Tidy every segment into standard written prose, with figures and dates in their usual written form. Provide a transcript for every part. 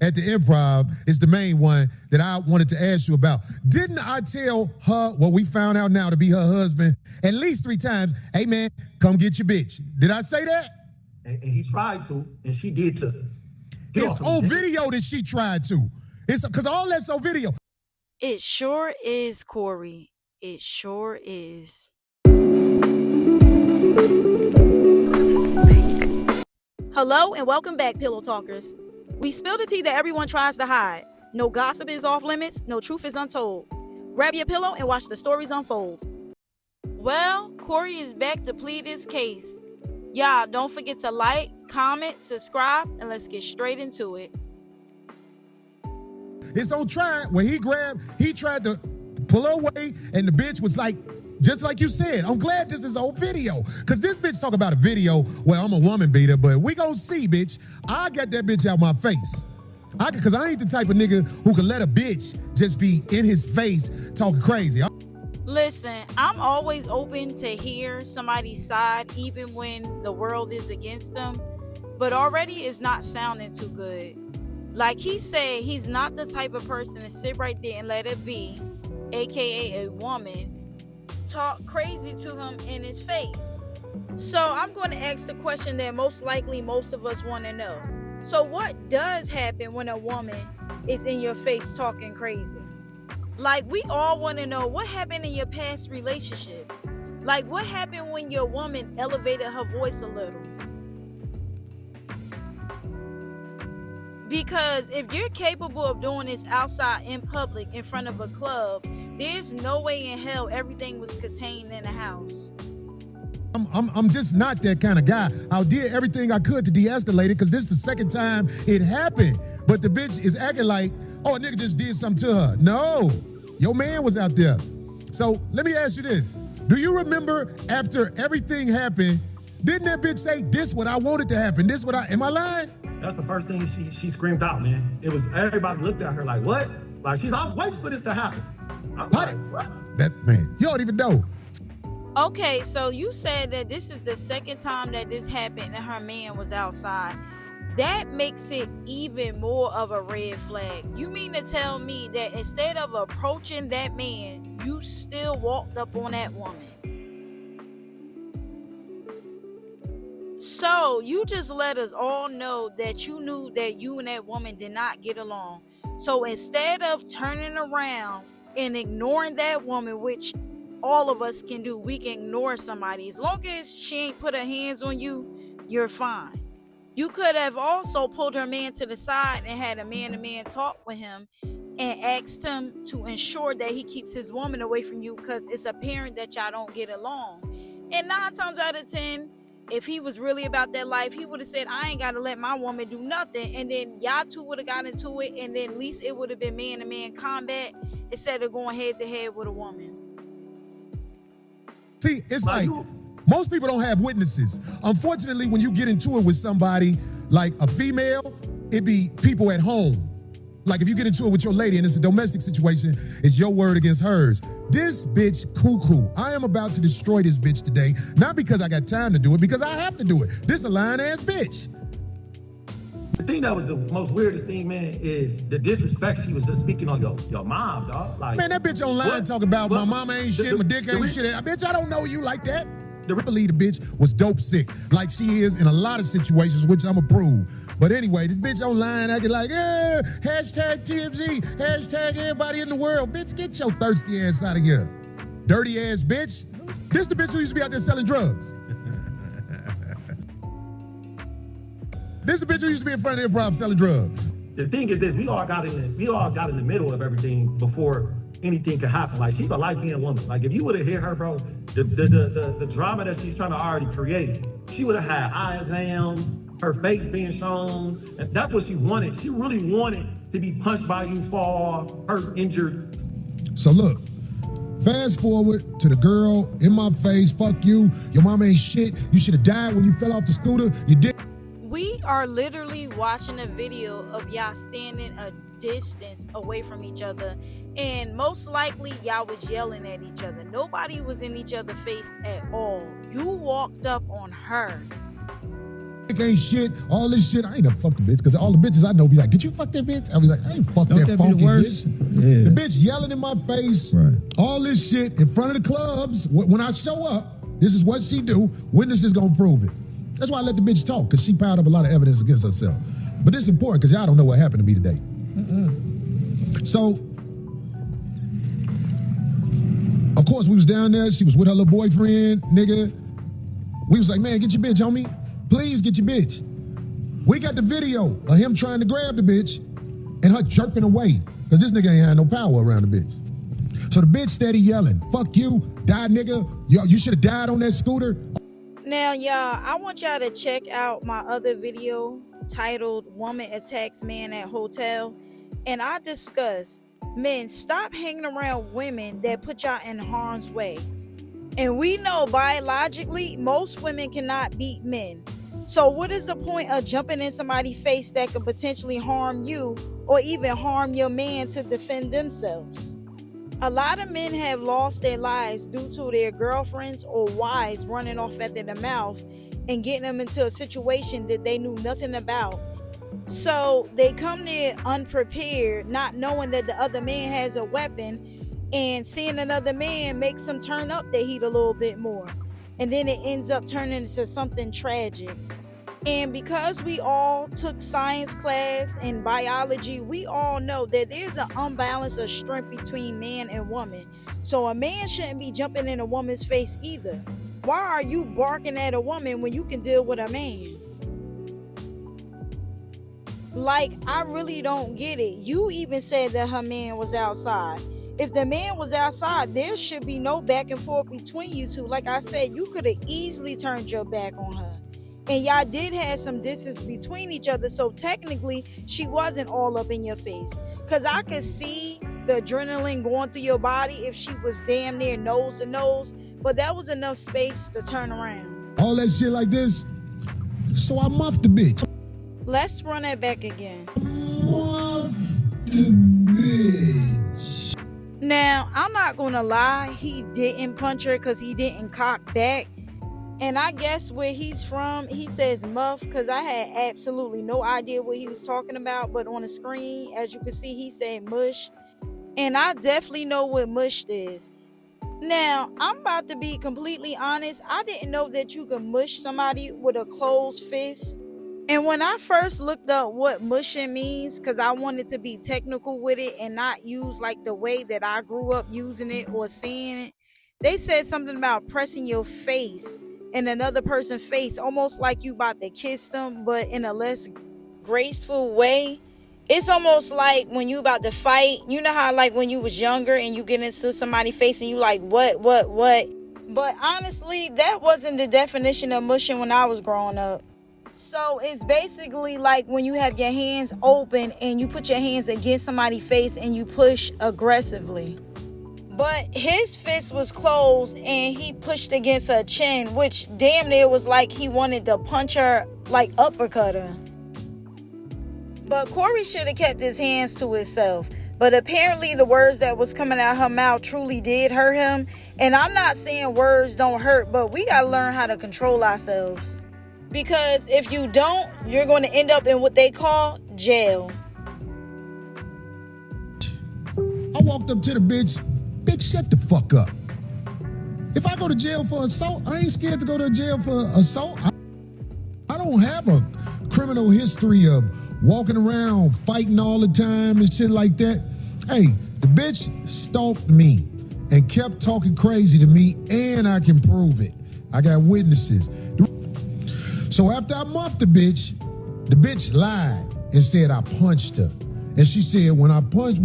at the Improv is the main one that I wanted to ask you about. Didn't I tell her what we found out now to be her husband at least 3 times? Hey man, come get your bitch. Did I say that? And he tried to, and she did too. It's on video that she tried to. It's because all that's on video. It sure is, Corey. It sure is. Hello and welcome back, Pillow Talkers. We spill the tea that everyone tries to hide. No gossip is off limits, no truth is untold. Grab your pillow and watch the stories unfold. Well, Corey is back to plead his case. Y'all, don't forget to like, comment, subscribe, and let's get straight into it. It's on trial where he tried to pull her away, and the bitch was like, just like you said, I'm glad this is on video. Because this bitch talk about a video where I'm a woman beater, but we gonna see, bitch. I got that bitch out my face. Because I ain't the type of nigga who can let a bitch just be in his face talking crazy. Listen, I'm always open to hear somebody's side, even when the world is against them. But already it's not sounding too good. Like he said, he's not the type of person to sit right there and let it be, aka a woman, talk crazy to him in his face. So I'm going to ask the question that most likely most of us want to know. So what does happen when a woman is in your face talking crazy? Like, we all want to know what happened in your past relationships. Like, what happened when your woman elevated her voice a little? Because if you're capable of doing this outside in public in front of a club, there's no way in hell everything was contained in the house. I'm just not that kind of guy. I did everything I could to de-escalate it because this is the second time it happened. But the bitch is acting like, oh, a nigga just did something to her. No, your man was out there. So let me ask you this. Do you remember after everything happened, didn't that bitch say, this what I wanted to happen? This what am I lying? That's the first thing she screamed out, man. It was, everybody looked at her like, what? Like, I was waiting for this to happen. I'm like, what? That, man, you don't even know. Okay, so you said that this is the second time that this happened and her man was outside. That makes it even more of a red flag. You mean to tell me that instead of approaching that man, you still walked up on that woman? So you just let us all know that you knew that you and that woman did not get along. So instead of turning around and ignoring that woman, which all of us can do, we can ignore somebody. As long as she ain't put her hands on you, you're fine. You could have also pulled her man to the side and had a man-to-man talk with him and asked him to ensure that he keeps his woman away from you because it's apparent that y'all don't get along. And 9 times out of 10, if he was really about that life, he would have said, I ain't got to let my woman do nothing. And then y'all two would have got into it, and then at least it would have been man-to-man combat instead of going head-to-head with a woman. See, it's like most people don't have witnesses. Unfortunately, when you get into it with somebody like a female, it be people at home. Like if you get into it with your lady and it's a domestic situation, it's your word against hers. This bitch cuckoo. I am about to destroy this bitch today, not because I got time to do it, because I have to do it. This a lying ass bitch. The thing that was the most weirdest thing, man, is the disrespect she was just speaking on your mom, dog. Like, man, that bitch online talking about my mama ain't shit, my dick ain't shit. Bitch, I don't know you like that. I believe the bitch was dope sick, like she is in a lot of situations, which I'm approve. But anyway, this bitch online acting like, hashtag TMZ, hashtag everybody in the world. Bitch, get your thirsty ass out of here. Dirty ass bitch. This the bitch who used to be out there selling drugs. This the bitch who used to be in front of the Improv selling drugs. The thing is this, we all got in the middle of everything before anything could happen. Like, she's a light-skinned woman. Like, if you would have hit her, bro, the drama that she's trying to already create, she would have had eye exams, her face being shown. And that's what she wanted. She really wanted to be punched by you, fall, hurt, injured. So look, fast forward to the girl in my face, fuck you, your mama ain't shit, you should have died when you fell off the scooter, you did. We are literally watching a video of y'all standing a distance away from each other, and most likely y'all was yelling at each other. Nobody was in each other's face at all. You walked up on her. dick ain't shit, all this shit. I ain't never fucked a bitch, because all the bitches I know be like, did you fuck that bitch? I was like, I ain't fucked that funky bitch. Yeah. The bitch yelling in my face, all this shit in front of the clubs. When I show up, this is what she do. Witnesses gonna prove it. That's why I let the bitch talk, because she piled up a lot of evidence against herself. But this is important, because y'all don't know what happened to me today. So, of course, we was down there. She was with her little boyfriend, nigga. We was like, man, get your bitch, homie. Please get your bitch. We got the video of him trying to grab the bitch and her jerking away, because this nigga ain't had no power around the bitch. So the bitch steady yelling, fuck you, die nigga. You should have died on that scooter. Now, y'all, I want y'all to check out my other video titled Woman Attacks Man at Hotel. And I discuss, men, stop hanging around women that put y'all in harm's way. And we know biologically, most women cannot beat men. So what is the point of jumping in somebody's face that could potentially harm you or even harm your man to defend themselves? A lot of men have lost their lives due to their girlfriends or wives running off at their mouth and getting them into a situation that they knew nothing about. So they come there unprepared, not knowing that the other man has a weapon, and seeing another man makes them turn up the heat a little bit more. And then it ends up turning into something tragic. And because we all took science class and biology, we all know that there's an unbalance of strength between man and woman. So a man shouldn't be jumping in a woman's face either. Why are you barking at a woman when you can deal with a man? Like, I really don't get it. You even said that her man was outside. If the man was outside, there should be no back and forth between you two. Like I said, you could have easily turned your back on her. And y'all did have some distance between each other, so technically she wasn't all up in your face. Because I could see the adrenaline going through your body if she was damn near nose to nose, but that was enough space to turn around. All that shit like this, so I muffed the bitch. Let's run that back again. Muffed the bitch. Now, I'm not gonna lie, he didn't punch her because he didn't cock back. And I guess where he's from, he says muff, because I had absolutely no idea what he was talking about. But on the screen, as you can see, he said mush. And I definitely know what mush is. Now, I'm about to be completely honest. I didn't know that you could mush somebody with a closed fist. And when I first looked up what mushing means, because I wanted to be technical with it and not use like the way that I grew up using it or seeing it, they said something about pressing your face in another person's face, almost like you about to kiss them, but in a less graceful way. It's almost like when you about to fight. You know how like when you was younger and you get into somebody's face and you like, what? But honestly, that wasn't the definition of mushing when I was growing up. So it's basically like when you have your hands open and you put your hands against somebody's face and you push aggressively. But his fist was closed and he pushed against her chin, which damn near was like he wanted to punch her, like uppercut her. But Corey should have kept his hands to himself. But apparently the words that was coming out her mouth truly did hurt him. And I'm not saying words don't hurt, but we gotta learn how to control ourselves. Because if you don't, you're going to end up in what they call jail. I walked up to the bitch. Bitch, shut the fuck up. If I go to jail for assault, I ain't scared to go to jail for assault. I don't have a criminal history of walking around fighting all the time and shit like that. Hey, the bitch stalked me and kept talking crazy to me, and I can prove it. I got witnesses. So after I muffed the bitch lied and said I punched her. And she said, when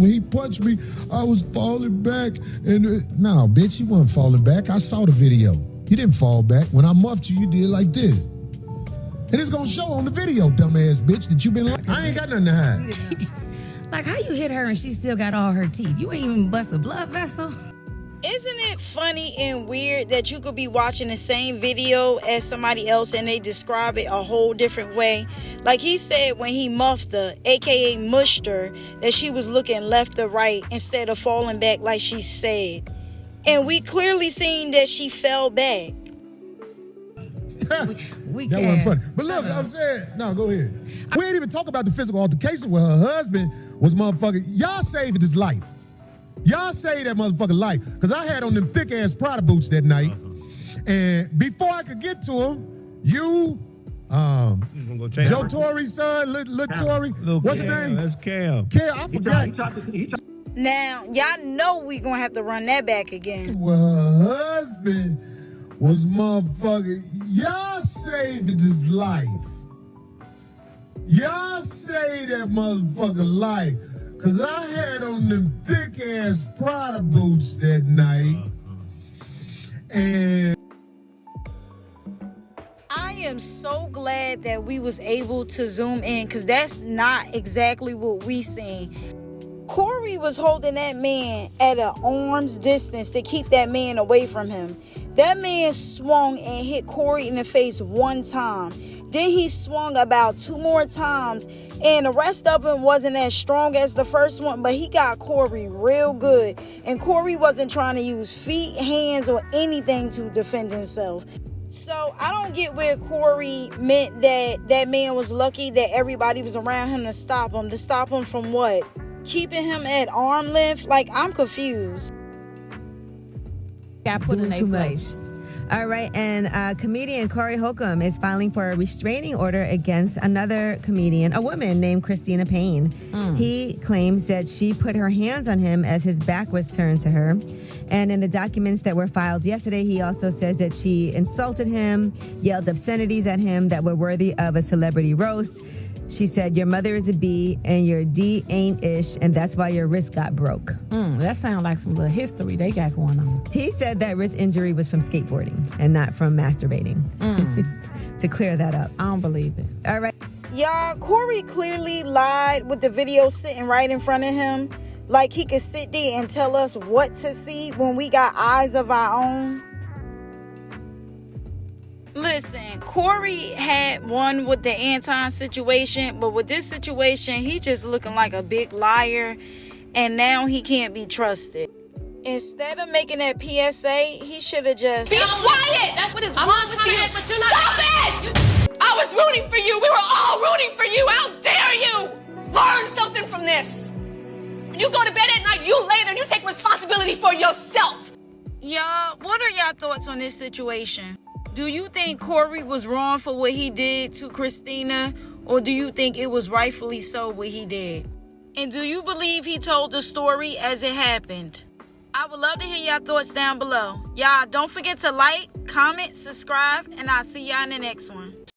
he punched me, I was falling back. And no, bitch, you wasn't falling back. I saw the video. You didn't fall back. When I muffed you, you did like this. And it's gonna show on the video, dumbass bitch, that you been like, I ain't got nothing to hide. Like, how you hit her and she still got all her teeth? You ain't even bust a blood vessel. Isn't it funny and weird that you could be watching the same video as somebody else and they describe it a whole different way? Like he said when he muffed her, aka mushed her, that she was looking left or right instead of falling back like she said. And we clearly seen that she fell back. We That can't. wasn't funny. But look, I'm saying, no, go ahead. We ain't even talk about the physical altercation where her husband was motherfucking. Y'all saved his life. Y'all saved that motherfucking life. Because I had on them thick ass Prada boots that night. And before I could get to him, Joe Torre's son, Lil Tory, what's his name? That's Cam. Cam, I forgot. Now, y'all know we gonna have to run that back again. Well, her husband was motherfucking. Y'all saved his life. Y'all saved that motherfucking life. Cause I had on them thick ass Prada boots that night. And I am so glad that we was able to zoom in, because that's not exactly what we seen. Corey was holding that man at an arm's distance to keep that man away from him. That man swung and hit Corey in the face one time. Then he swung about 2 more times, and the rest of him wasn't as strong as the first one, but he got Corey real good. And Corey wasn't trying to use feet, hands, or anything to defend himself. So I don't get where Corey meant that man was lucky that everybody was around him to stop him. To stop him from what? Keeping him at arm length? Like, I'm confused. Got put in too a much. place. All right, and comedian Corey Holcomb is filing for a restraining order against another comedian, a woman named Christina Payne. He claims that she put her hands on him as his back was turned to her. And in the documents that were filed yesterday, he also says that she insulted him, yelled obscenities at him that were worthy of a celebrity roast. She said, "Your mother is a B and your D ain't ish, and that's why your wrist got broke." That sounds like some little history they got going on. He said that wrist injury was from skateboarding and not from masturbating. To clear that up. I don't believe it. All right. Y'all, Corey clearly lied with the video sitting right in front of him. Like he could sit there and tell us what to see when we got eyes of our own. Listen, Corey had won with the Anton situation, but with this situation, he just looking like a big liar, and now he can't be trusted. Instead of making that PSA, he should have just... Be quiet! That's what is wrong with you. Stop it! I was rooting for you. We were all rooting for you. How dare you? Learn something from this. When you go to bed at night, you lay there and you take responsibility for yourself. Y'all, what are y'all thoughts on this situation? Do you think Corey was wrong for what he did to Christina, or do you think it was rightfully so what he did? And do you believe he told the story as it happened? I would love to hear y'all thoughts down below. Y'all, don't forget to like, comment, subscribe, and I'll see y'all in the next one.